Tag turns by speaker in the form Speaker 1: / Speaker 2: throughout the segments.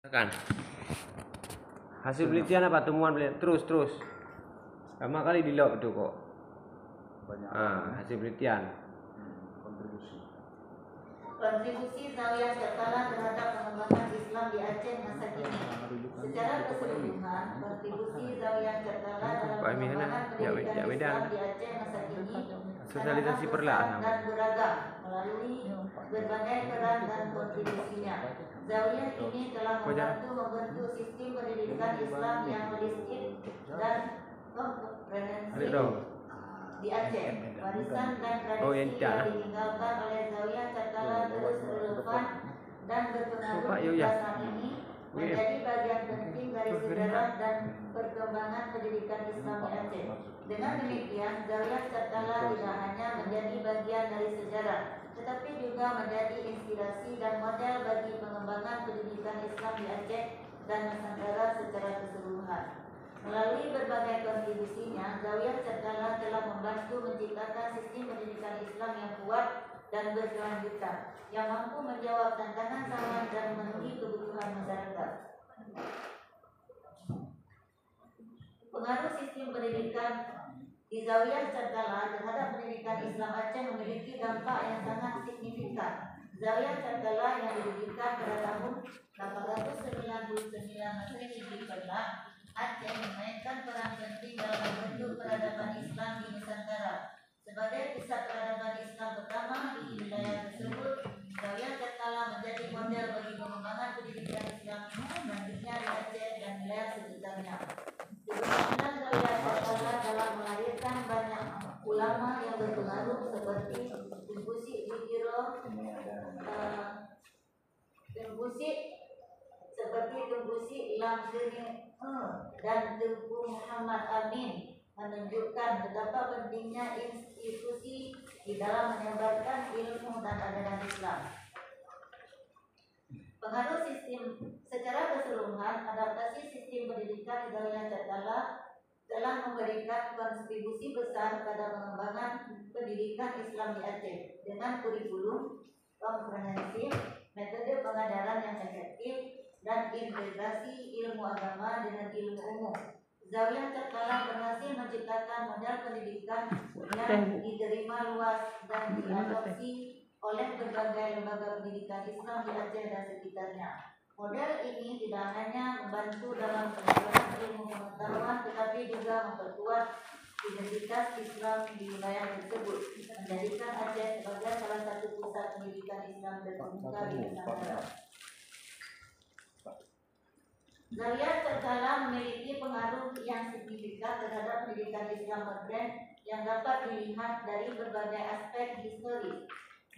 Speaker 1: Kan hasil penelitian apa, temuan terus lama kali di log itu kok banyak hasil penelitian.
Speaker 2: Kontribusi Zawiyah Syarqalah terhadap pengembangan Islam di Aceh masa kini. Secara keseluruhan, kontribusi Zawiyah Syarqalah dalam pengembangan pendidikan Islam di Aceh masa kini
Speaker 1: sosialisasi perlahan
Speaker 2: dan beragam melalui berbagai peran dan kontribusinya. Zawiyah ini telah membantu membentuk sistem pendidikan Islam yang holistik dan komprehensif di Aceh. Warisan dan tradisi yang ditinggalkan oleh Zawiyah Syarqalah terus relevan dan berpengaruh hingga saat ini, menjadi bagian penting dari sejarah dan perkembangan pendidikan Islam di Aceh. Dengan demikian, Zawiyah Syarqalah tidak hanya menjadi bagian dari sejarah, tetapi juga menjadi inspirasi dan model bagi pengembangan pendidikan Islam di Aceh dan Nusantara secara keseluruhan. Melalui berbagai kontribusinya, Zawiyah Syarqalah telah membantu menciptakan sistem pendidikan Islam yang kuat dan berkelanjutan, yang mampu menjawab tantangan zaman dan memenuhi kebutuhan masyarakat. Pengaruh sistem pendidikan di Zawiyah Syarqalah terhadap pendidikan Islam Aceh memiliki dampak yang sangat signifikan. Zawiyah Syarqalah yang didirikan pada tahun 899 Masehi di Perak, Aceh memainkan peran penting dalam membentuk peradaban Islam di Nusantara. Sebagai pusat peradaban Islam pertama di wilayah tersebut, Zawiyah Syarqalah menjadi model bagi pengembangan pendidikan Islam selanjutnya di Aceh dan wilayah sekitarnya. Keberhasilan Zawiyah Syarqalah dalam melahirkan banyak ulama yang berpengaruh seperti Tungusi Lam Seni dan Tengku Muhammad Amin menunjukkan betapa pentingnya institusi di dalam menyebarkan ilmu dan ajaran Islam. Pengaruh sistem secara keseluruhan, adaptasi sistem pendidikan di Zawiyah Syarqalah telah memberikan kontribusi besar pada pengembangan pendidikan Islam di Aceh dengan kurikulum komprehensif, metode pengajaran yang efektif, dan integrasi ilmu agama dengan ilmu umum. Zawiyah Syarqalah berhasil menciptakan model pendidikan yang diterima luas dan diadopsi oleh berbagai lembaga pendidikan Islam di Aceh dan sekitarnya. Model ini tidak hanya membantu dalam pengembangan ilmu pengetahuan, tetapi juga memperkuat identitas Islam di wilayah tersebut, menjadikan Aceh sebagai salah satu pusat pendidikan Islam terkemuka di Nusantara. Zawiyah Syarqalah memiliki pengaruh yang signifikan terhadap pendidikan Islam modern yang dapat dilihat dari berbagai aspek historis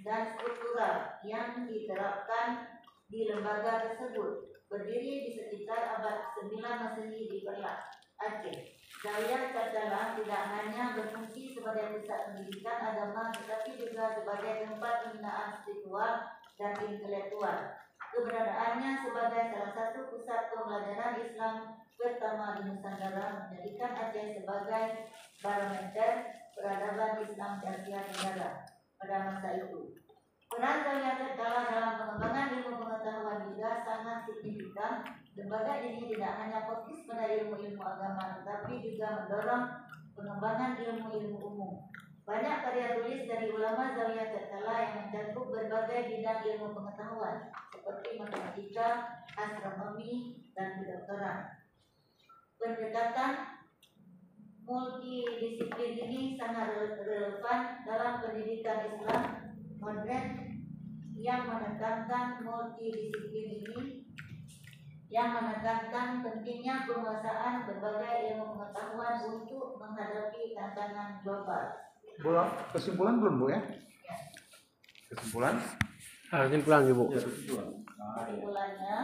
Speaker 2: dan struktural yang diterapkan di lembaga tersebut. Berdiri di sekitar abad 9 Masehi di Perak, Aceh, Zawiyah Syarqalah tidak hanya berfungsi sebagai pusat pendidikan agama, tetapi juga sebagai tempat pembinaan spiritual dan intelektual. Keberadaannya sebagai salah satu pusat pembelajaran Islam pertama di Nusantara menjadikan Aceh sebagai barometer peradaban Islam di Asia Tenggara pada masa itu. Peran Zawiyah Syarqalah dalam pengembangan ilmu pengetahuan juga sangat signifikan. Lembaga ini tidak hanya fokus pada ilmu-ilmu agama, tetapi juga mendorong pengembangan ilmu-ilmu umum. Banyak karya tulis dari ulama Zawiyah Syarqalah yang mencakup berbagai bidang ilmu pengetahuan seperti matematika, astronomi, dan kedokteran. Pendekatan multidisiplin ini sangat relevan dalam pendidikan Islam modern yang menekankan pentingnya penguasaan berbagai ilmu pengetahuan untuk menghadapi tantangan global.
Speaker 3: Kesimpulan belum, Bu, ya? Kesimpulan?
Speaker 1: Kesimpulan, Bu.
Speaker 2: Kesimpulannya